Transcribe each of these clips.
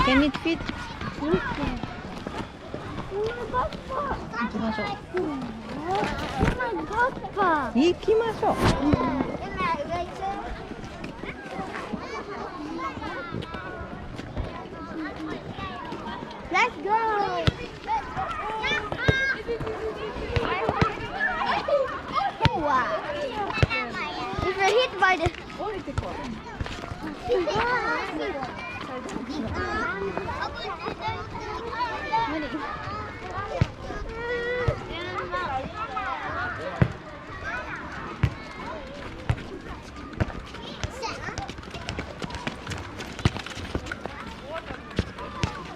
Can it fit? 行きましょう。行きましょう。Let's go! Oh, wow. If you're hit by the...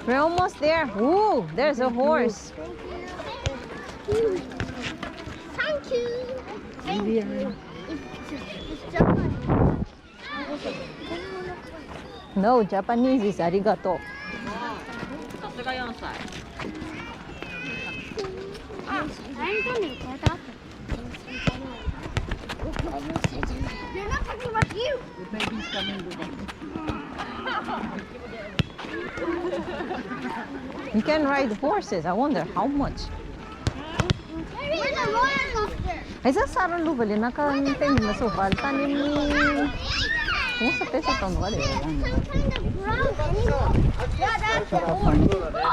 We're almost there. Ooh, there's a horse. Thank you. Thank you. It's Japan. No, Japanese is arigato. さすが4歳。They're not talking about you. The baby's coming with them. You can ride horses. I wonder how much. Where's the roller coaster? Ay, sa sarang lupa din naka-tingin na soval. Tanin ni... Kung sa peso ito, ano ka din?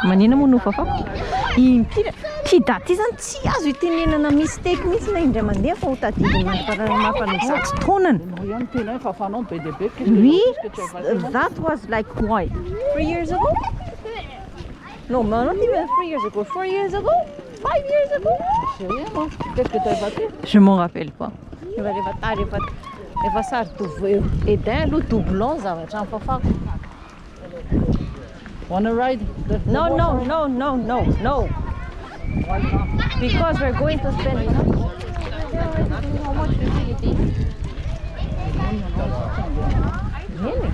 Manina mo nufa fa? Kidati-san tsy azo itenenana mistake mihitsy na indray mandeha fa ho tadidina para mampanosatsy taonany. Oui, that was like why? 3 years ago? No, not even 3 years ago. 4 years ago? 5 years ago? Je m'en rappelle pas. Efa sary edin aloha doublon zavatra mifafako. Wanna ride? No. Because we're going to spend how much facility? Yene,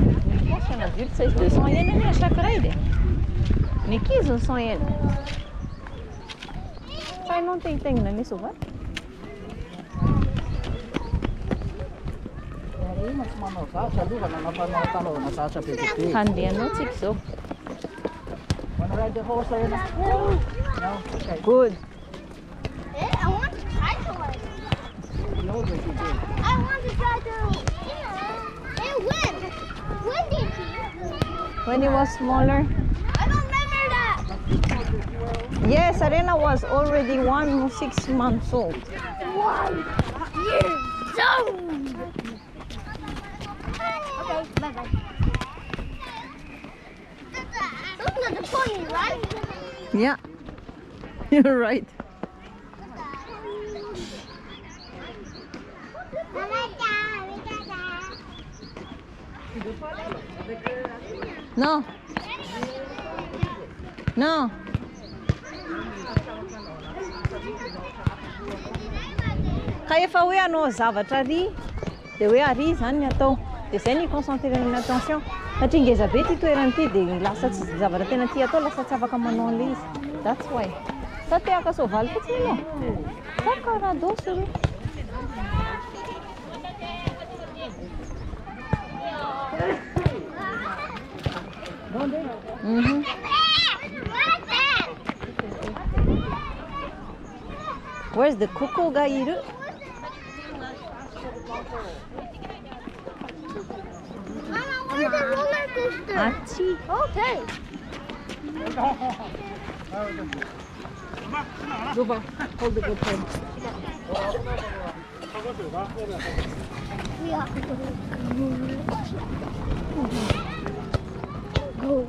poxa, un adulte c'est 200 yens à chaque ride. Mais qui sont 100 yens? Ça non tem na nisso, vai? Handian no so. Wanna ride the horse, Arena? No? Okay. Good. I want to try to like. No, but you did. I want to try to. And when? When did he? When he was smaller. I don't remember that. Yes, Arena was already 6 months old. 1 year old. Okay, bye bye. Those are the pony, right? Yeah, you're right. No. No. Kaya fa hoe anao zavatra ry dia hoe ary zany ny atao dia izay ny concentré ny attention satria ngeza be ty toerana ty dia lasa tsy zavatra tena ty atao lasa tsy afaka manao an'ilay izy. That's why. Sa te aka soavaly fotsiny ianao? Sa karaha dosy ry. Where's the cuckoo ga iru? Mama, where's the roller coaster? Achi. Okay. Zuba, hold the good thing. We are go,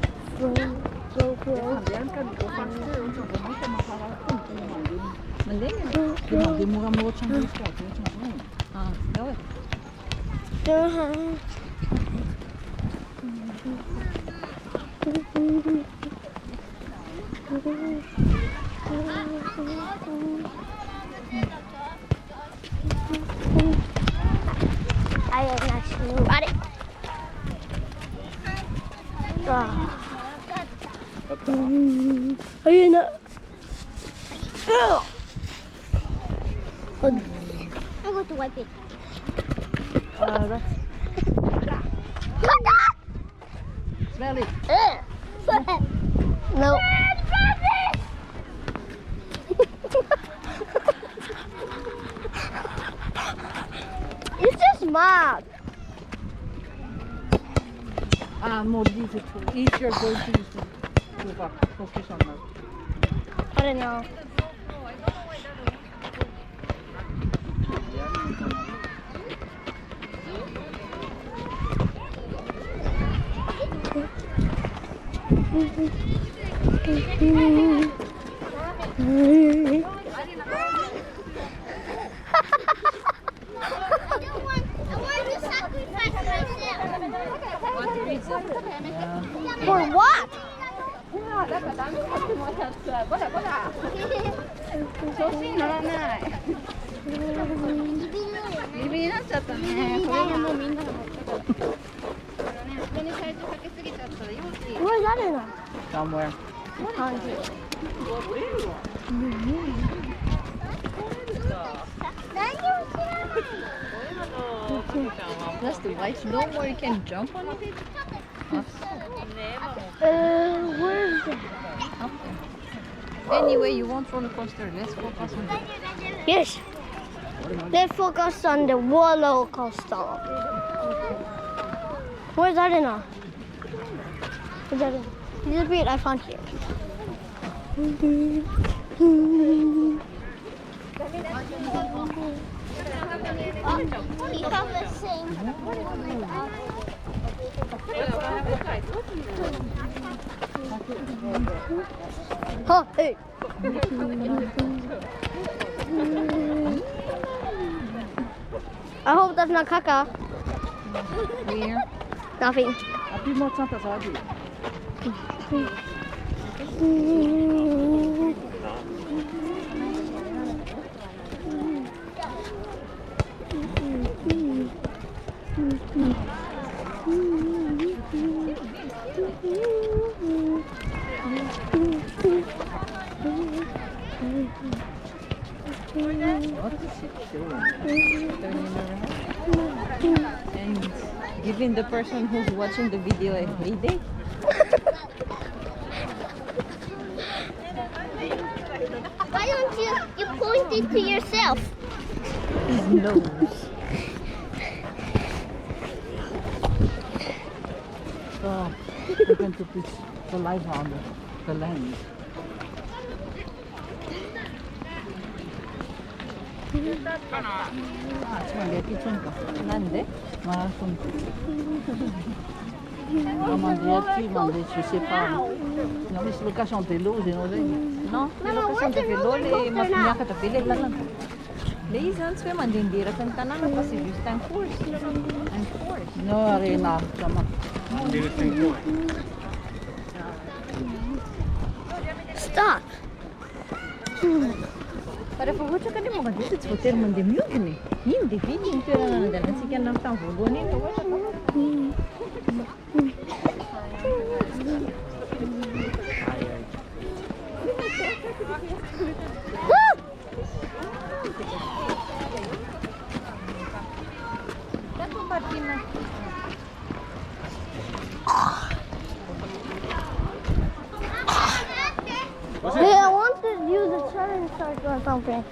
Di mura-mura siyang gusto. Ah, daw. I am actually ready. Ayun na. I'm going to wipe it. Smell it. No. It's just mad. More difficult. Easier going to focus on that. I don't know. For what? Where's that in? Somewhere. That's the white snow where you can jump on it. Where is it? Anyway, you want roller coaster. Let's focus on that. Yes. Let's focus on the roller coaster. Where's that in? Where's that in? This is weird. I found here. Oh, hey. I hope that's not caca. Where? Nothing. Appuie moi ça va dire. And giving the person who's watching the video a heyday. Why don't you point it to yourself? His nose. So, we're going to put the light on the lens. Nande? Voilà, comme Maman dit, je sais pas. Non, mais c'est le cas chanter l'eau, j'ai osé. No, le location de vélo, le mafignaka be le lalana. Le izy zany tsy hoe mandehanderaka ny tanàna fa c'est juste un course. Un course. Non, arena, sama. Stop. Fa rehefa ohatra ka nefa mandeha tsy voatery mandeha miodina e. Iny dia vita iny toerana nandehanantsika amin'ny tamin'ny voalohany iny raha ohatra ka. Hey, I want to use a turn circle or something.